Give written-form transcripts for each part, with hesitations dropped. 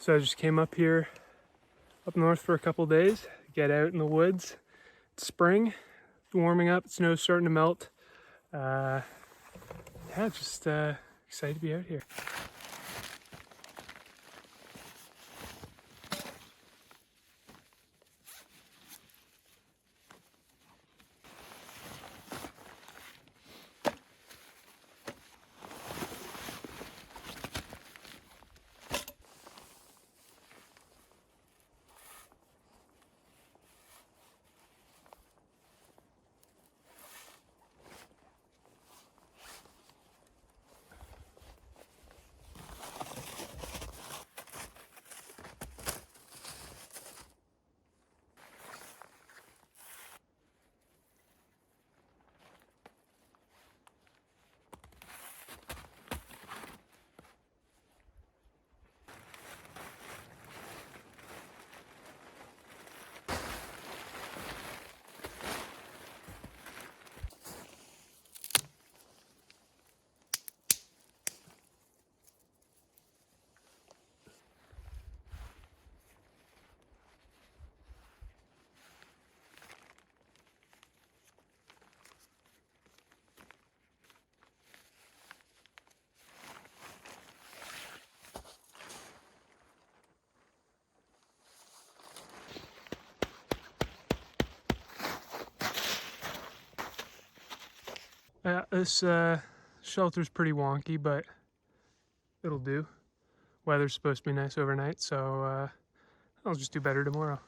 So I just came up here, up north for a couple days, get out in the woods. It's spring, it's warming up, snow's starting to melt. Yeah, just excited to be out here. Yeah, this shelter's pretty wonky, but it'll do. Weather's supposed to be nice overnight, so I'll just do better tomorrow.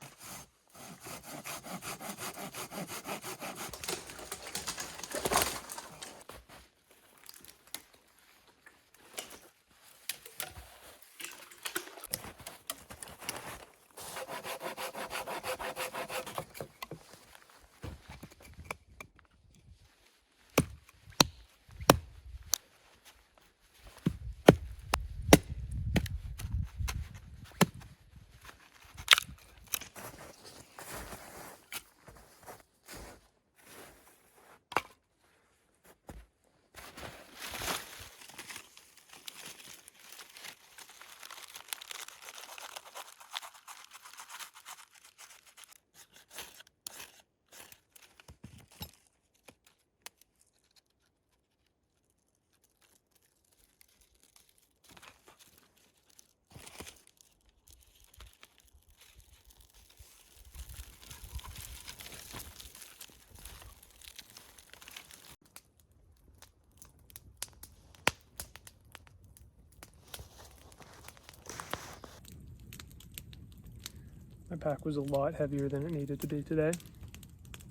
My pack was a lot heavier than it needed to be today,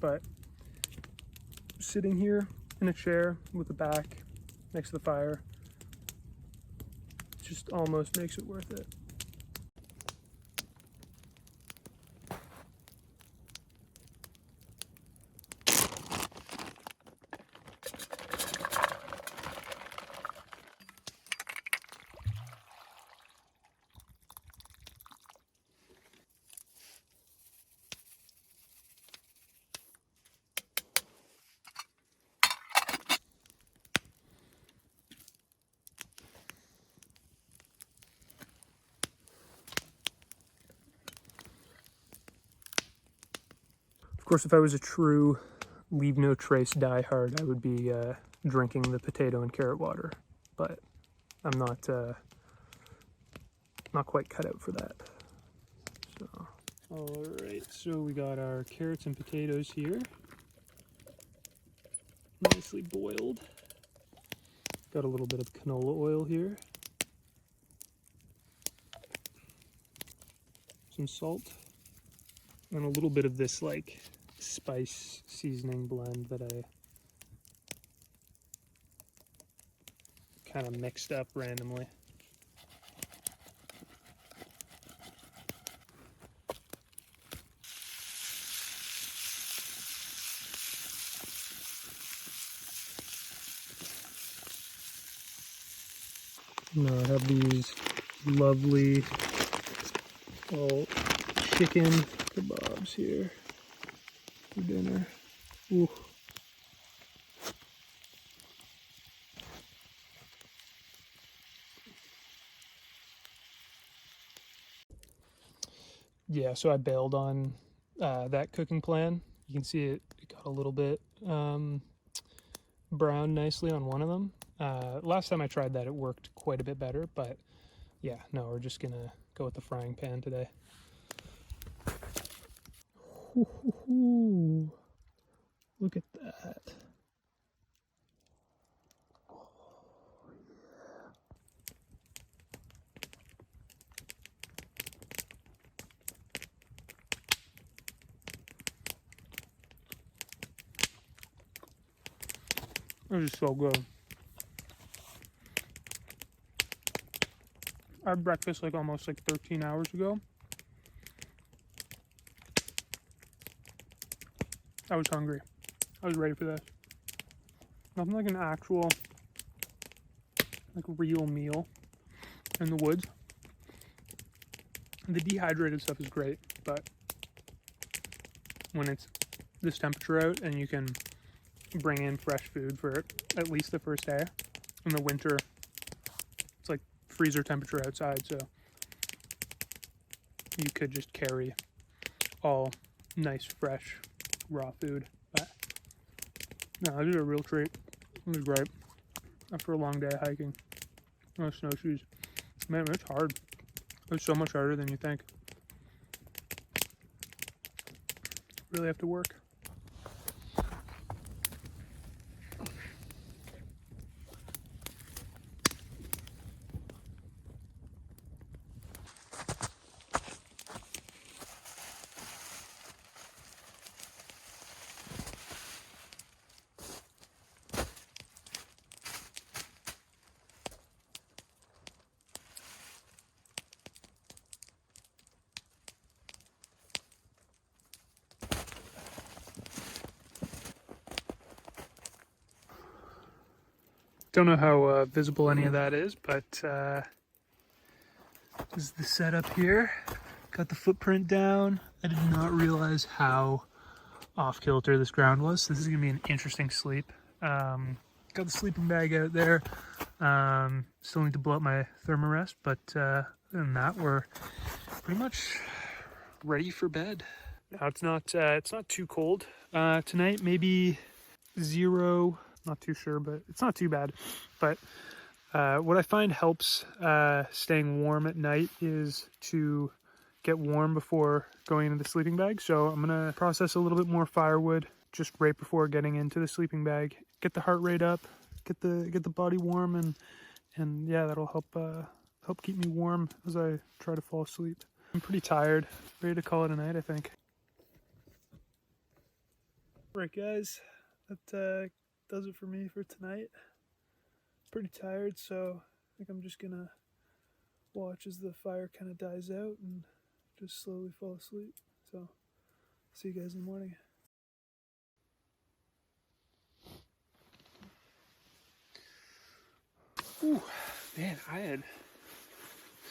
but sitting here in a chair with the back next to the fire just almost makes it worth it. Of course, if I was a true leave no trace diehard, I would be drinking the potato and carrot water, but I'm not quite cut out for that. So, all right, so we got our carrots and potatoes here, nicely boiled. Got a little bit of canola oil here, some salt, and a little bit of this like spice seasoning blend that I kind of mixed up randomly. Now I have these lovely little chicken kebabs here for dinner. Ooh. Yeah, so I bailed on that cooking plan. You can see it got a little bit brown nicely on one of them. Last time I tried that, it worked quite a bit better, but yeah, no, we're just gonna go with the frying pan today. Ooh, look at that. This is so good. I had breakfast like almost like 13 hours ago. I was hungry. I was ready for this. Nothing like an actual, like real meal in the woods. The dehydrated stuff is great, but when it's this temperature out and you can bring in fresh food for at least the first day, in the winter it's like freezer temperature outside, so you could just carry all nice fresh raw food. But no, this is a real treat. It was great after a long day of hiking. No snowshoes. Man, it's hard. It's so much harder than you think. Really have to work. Don't know how visible any of that is, but this is the setup here. Got the footprint down. I did not realize how off kilter this ground was, so this is gonna be an interesting sleep. Got the sleeping bag out there. Still need to blow up my thermarest, but other than that, we're pretty much ready for bed. Now it's not too cold tonight. Maybe 0. Not too sure, but it's not too bad. But what I find helps staying warm at night is to get warm before going into the sleeping bag. So I'm gonna process a little bit more firewood just right before getting into the sleeping bag. Get the heart rate up, get the body warm, and yeah, that'll help keep me warm as I try to fall asleep. I'm pretty tired, ready to call it a night, I think. Right, guys, that does it for me for tonight. Pretty tired, so I think I'm just gonna watch as the fire kind of dies out and just slowly fall asleep. So see you guys in the morning. Ooh, man, I had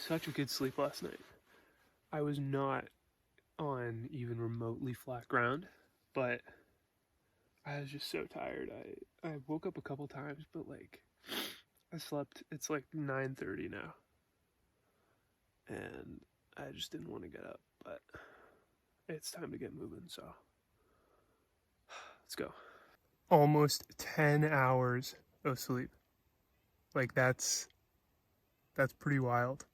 such a good sleep last night. I was not on even remotely flat ground, but I was just so tired. I woke up a couple times, but like I slept. It's like 9:30 now, and I just didn't want to get up. But it's time to get moving. So let's go. Almost 10 hours of sleep. Like that's pretty wild.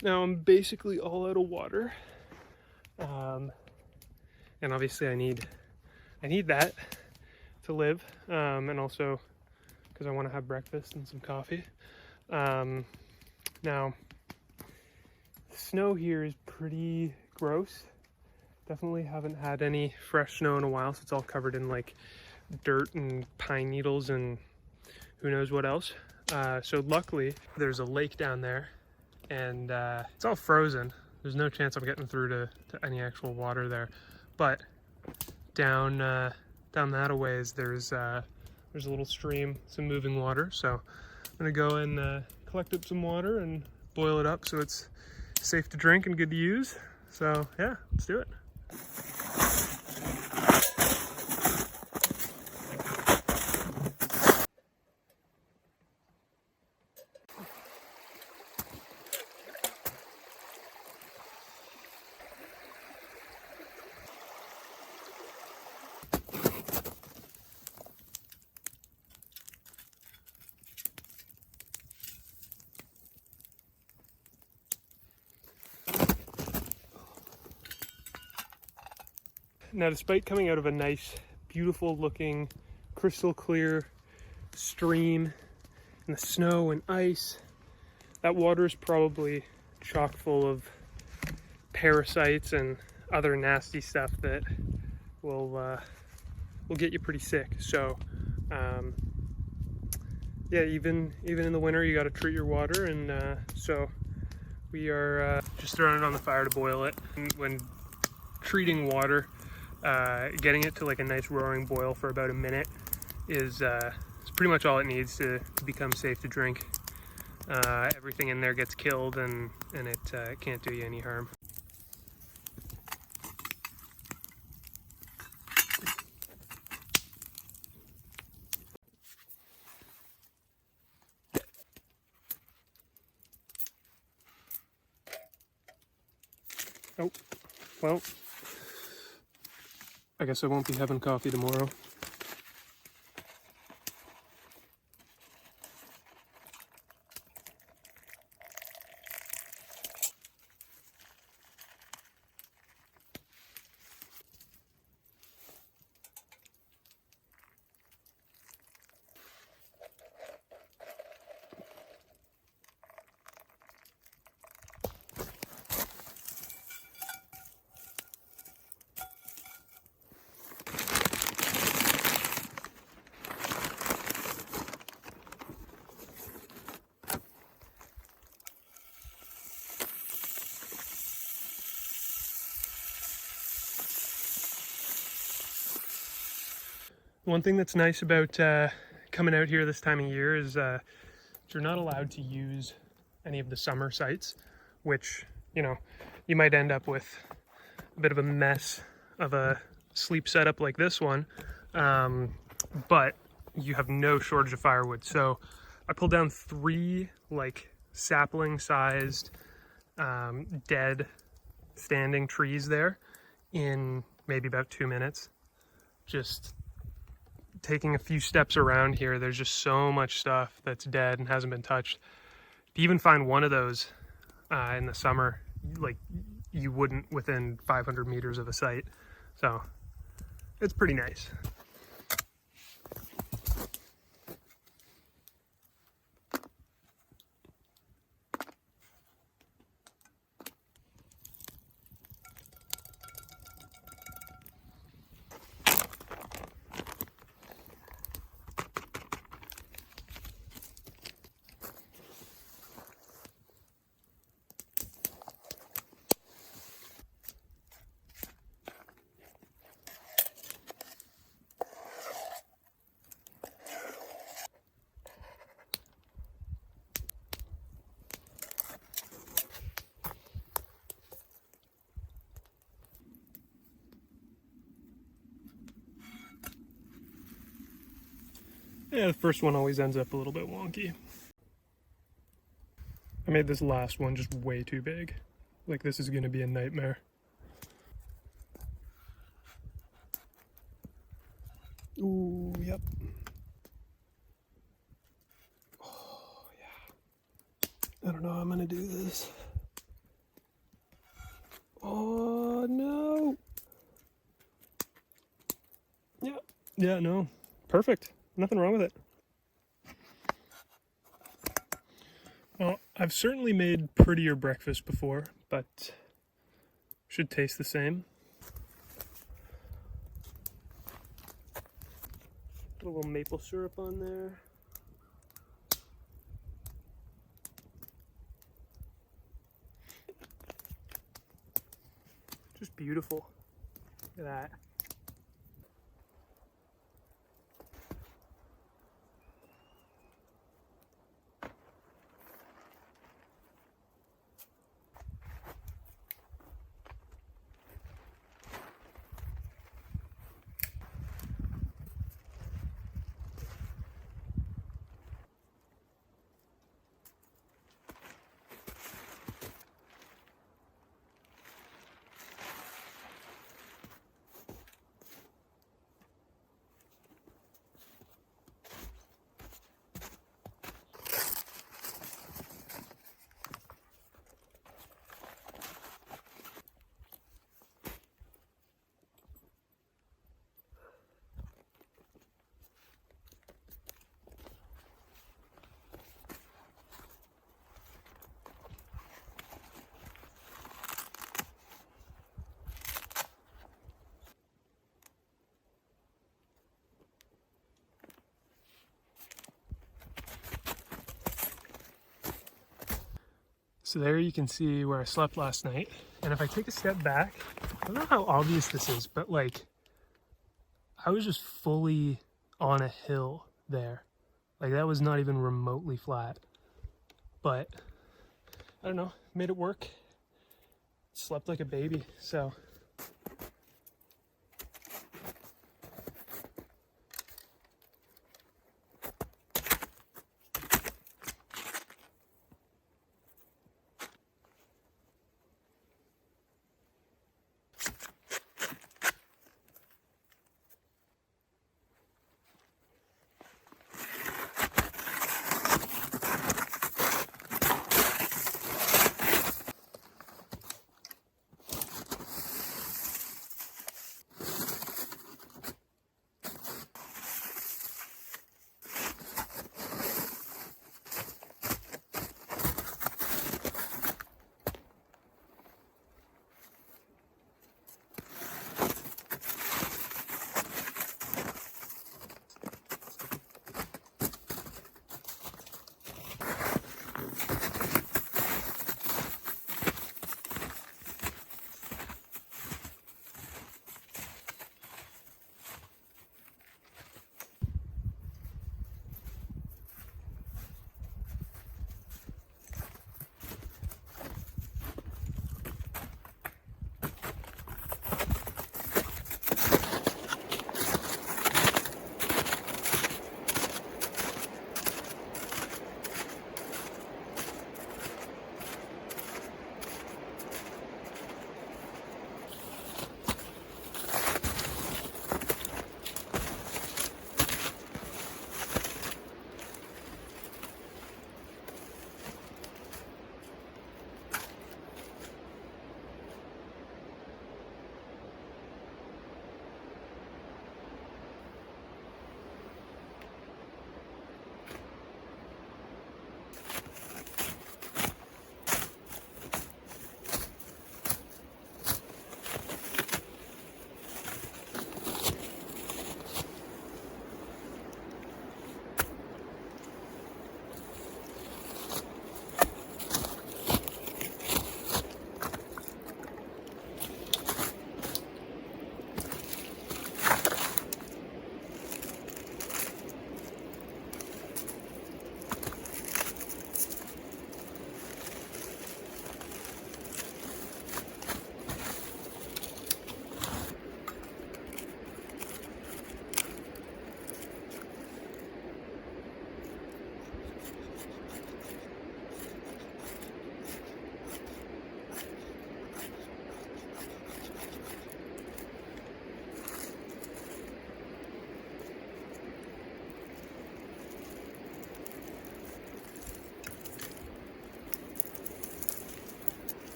Now I'm basically all out of water, and obviously I need that to live, and also because I want to have breakfast and some coffee. Now, snow here is pretty gross. Definitely haven't had any fresh snow in a while, so it's all covered in like dirt and pine needles and who knows what else. So luckily there's a lake down there, and it's all frozen. there's no chance I'm getting through to any actual water there. But down down that a ways, there's a little stream, some moving water. So I'm gonna go and collect up some water and boil it up so it's safe to drink and good to use. So yeah, let's do it. Now, despite coming out of a nice, beautiful looking, crystal clear stream in the snow and ice, that water is probably chock full of parasites and other nasty stuff that will get you pretty sick. So yeah, even in the winter you got to treat your water, and so we are just throwing it on the fire to boil it. And when treating water, getting it to like a nice roaring boil for about a minute is pretty much all it needs to become safe to drink. Everything in there gets killed, and it can't do you any harm. Oh, well, I guess I won't be having coffee tomorrow. One thing that's nice about coming out here this time of year is you're not allowed to use any of the summer sites, which, you know, you might end up with a bit of a mess of a sleep setup like this one, but you have no shortage of firewood. So I pulled down 3 like sapling sized dead standing trees there in maybe about 2 minutes. Just taking a few steps around here, there's just so much stuff that's dead and hasn't been touched. To even find one of those in the summer, like, you wouldn't within 500 meters of a site. So it's pretty nice. Yeah, the first one always ends up a little bit wonky. I made this last one just way too big. Like, this is gonna be a nightmare. Ooh, yep. Oh, yeah. I don't know how I'm gonna do this. Oh, no. Yeah, no. Perfect. Nothing wrong with it. Well, I've certainly made prettier breakfast before, but should taste the same. Put a little maple syrup on there. Just beautiful. Look at that. So there you can see where I slept last night. And if I take a step back, I don't know how obvious this is, but like I was just fully on a hill there. Like that was not even remotely flat. But I don't know, made it work. Slept like a baby, so.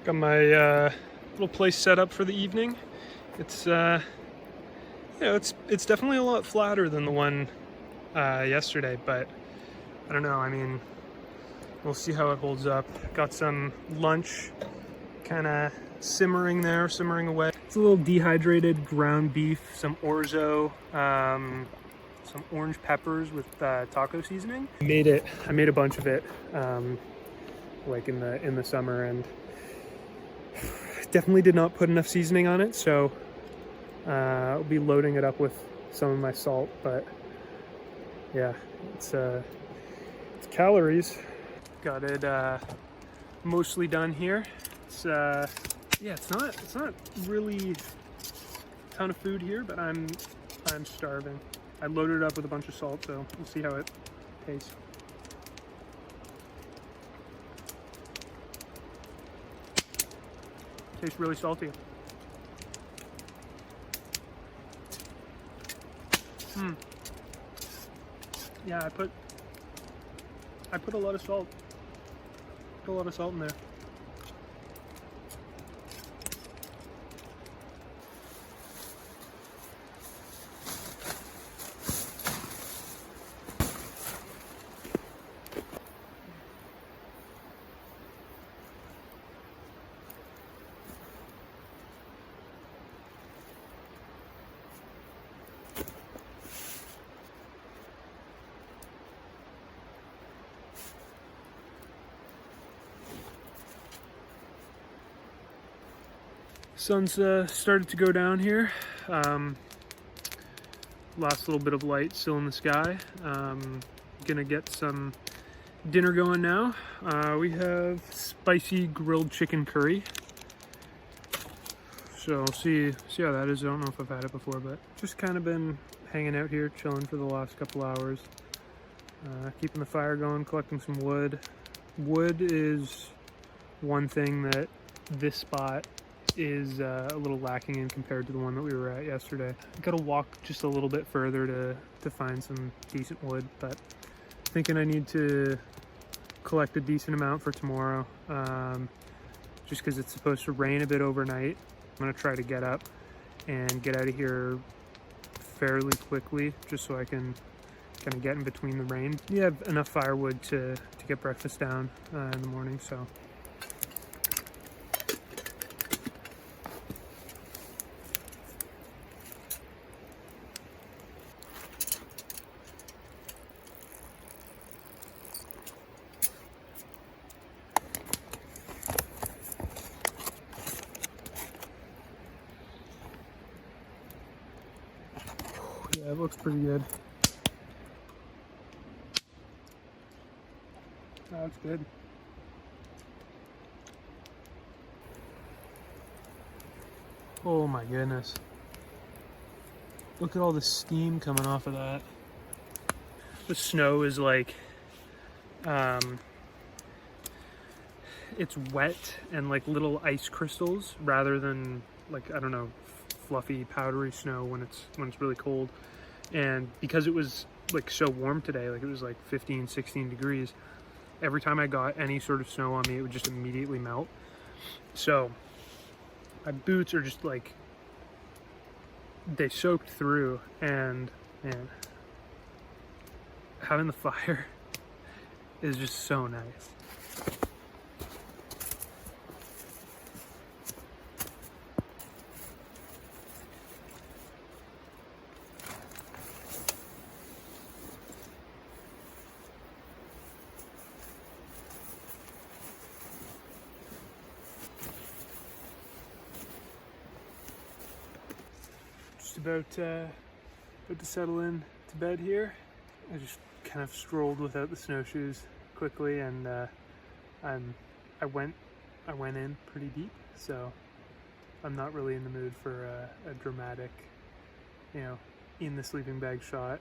Got my little place set up for the evening. It's it's definitely a lot flatter than the one yesterday, but I don't know. I mean, we'll see how it holds up. Got some lunch kind of simmering away. It's a little dehydrated ground beef, some orzo, some orange peppers with taco seasoning. I made a bunch of it like in the summer, and definitely did not put enough seasoning on it, so I'll be loading it up with some of my salt. But yeah, it's calories. Got it mostly done here. It's yeah, it's not really a ton of food here, but I'm starving. I loaded it up with a bunch of salt, so we'll see how it tastes. Tastes really salty. Yeah, I put a lot of salt. Put a lot of salt in there. Sun's started to go down here. Last little bit of light still in the sky. Gonna get some dinner going now. We have spicy grilled chicken curry. So see how that is. I don't know if I've had it before, but just kind of been hanging out here, chilling for the last couple hours. Keeping the fire going, collecting some wood. Wood is one thing that this spot is a little lacking in compared to the one that we were at yesterday. I gotta walk just a little bit further to find some decent wood, but thinking I need to collect a decent amount for tomorrow, just because it's supposed to rain a bit overnight. I'm gonna try to get up and get out of here fairly quickly, just so I can kind of get in between the rain. You have enough firewood to get breakfast down in the morning, so. Yeah, it looks pretty good. That's good. Oh my goodness. Look at all the steam coming off of that. The snow is like, it's wet and like little ice crystals rather than like, I don't know, fluffy powdery snow when it's really cold. And because it was like so warm today, like it was like 15-16 degrees, every time I got any sort of snow on me, it would just immediately melt. So my boots are just like, they soaked through, and man, having the fire is just so nice. About to settle in to bed here. I just kind of strolled without the snowshoes quickly, and I went in pretty deep, so I'm not really in the mood for a dramatic, in the sleeping bag shot.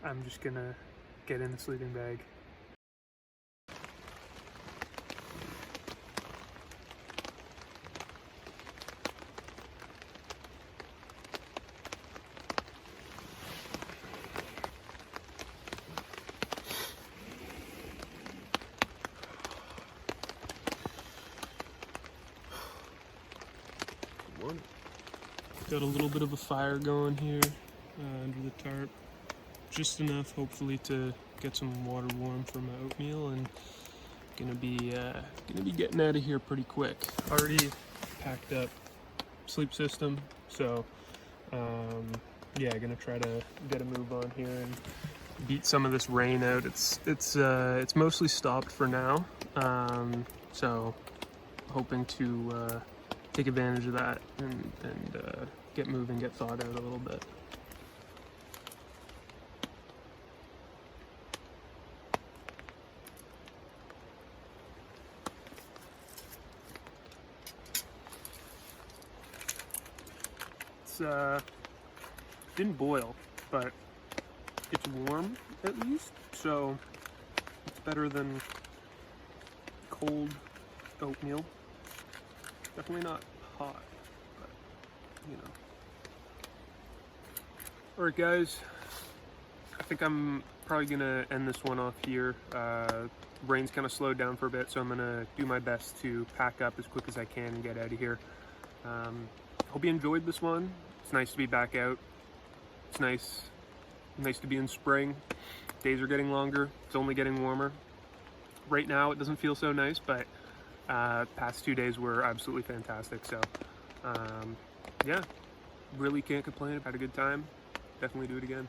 I'm just gonna get in the sleeping bag. Got a little bit of a fire going here under the tarp. Just enough, hopefully, to get some water warm for my oatmeal, and gonna be getting out of here pretty quick. Already packed up sleep system, so yeah, gonna try to get a move on here and beat some of this rain out. It's mostly stopped for now, so hoping to take advantage of that and get moving, get thawed out a little bit. It's didn't boil, but it's warm at least, so it's better than cold oatmeal. Definitely not hot, but you know. Alright guys, I think I'm probably gonna end this one off here. Rain's kind of slowed down for a bit, so I'm gonna do my best to pack up as quick as I can and get out of here. Hope you enjoyed this one. It's nice to be back out. It's nice to be in spring. Days are getting longer. It's only getting warmer. Right now it doesn't feel so nice, but past 2 days were absolutely fantastic. So yeah, really can't complain. I've had a good time. Definitely do it again.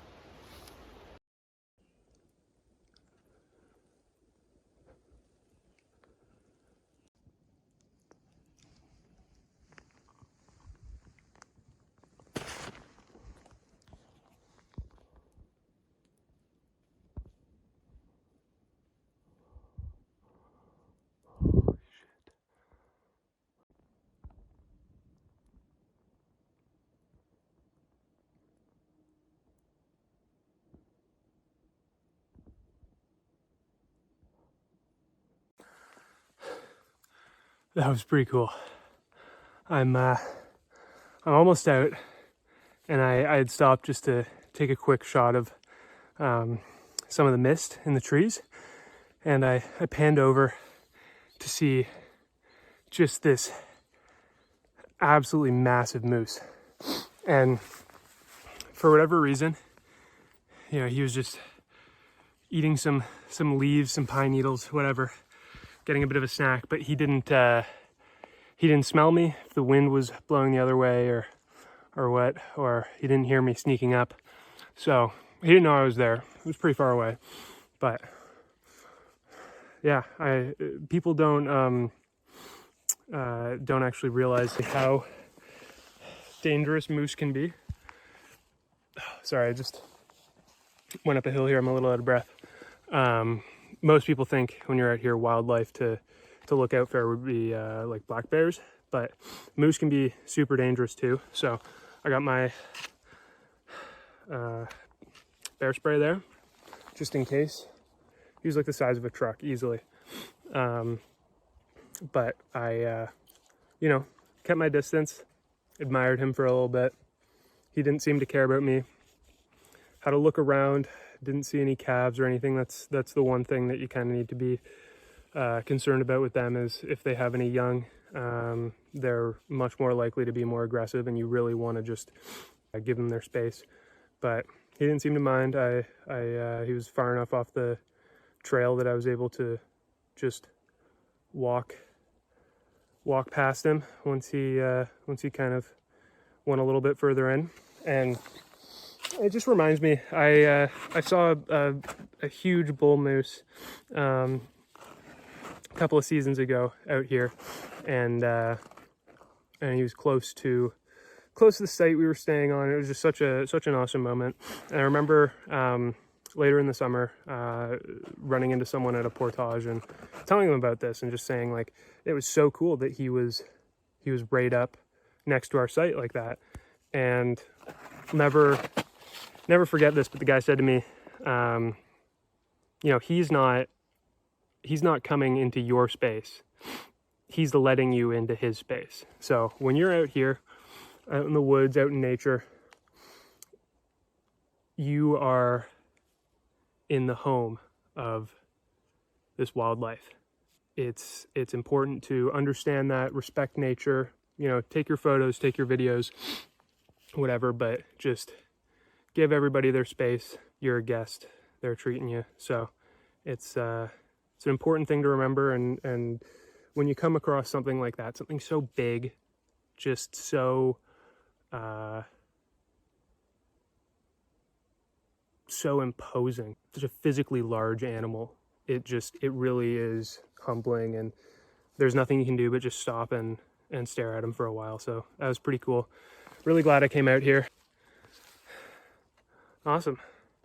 That was pretty cool. I'm almost out, and I had stopped just to take a quick shot of some of the mist in the trees, and I panned over to see just this absolutely massive moose. And for whatever reason, you know, he was just eating some leaves, some pine needles, whatever, getting a bit of a snack, but he didn't smell me if the wind was blowing the other way or what, or he didn't hear me sneaking up. So he didn't know I was there. It was pretty far away. But yeah, people don't actually realize how dangerous moose can be. Sorry, I just went up a hill here. I'm a little out of breath. Most people think when you're out here, wildlife to look out for would be like black bears, but moose can be super dangerous too. So I got my bear spray there, just in case. He was like the size of a truck easily. But I, you know, kept my distance, admired him for a little bit. He didn't seem to care about me. Had a look around, didn't see any calves or anything. That's the one thing that you kind of need to be concerned about with them, is if they have any young, they're much more likely to be more aggressive, and you really want to just give them their space. But he didn't seem to mind. He was far enough off the trail that I was able to just walk past him once he kind of went a little bit further in. And it just reminds me, I saw a huge bull moose a couple of seasons ago out here, and he was close to the site we were staying on. It was just such an awesome moment. And I remember later in the summer running into someone at a portage and telling them about this, and just saying, like, it was so cool that he was right up next to our site like that. And never forget this, but the guy said to me, you know, he's not coming into your space. He's letting you into his space. So when you're out here, out in the woods, out in nature, you are in the home of this wildlife. It's important to understand that, respect nature, you know, take your photos, take your videos, whatever, but just give everybody their space. You're a guest, they're treating you. So it's an important thing to remember. And when you come across something like that, something so big, just so so imposing, such a physically large animal, it really is humbling, and there's nothing you can do but just stop and stare at him for a while. So that was pretty cool. Really glad I came out here. Awesome.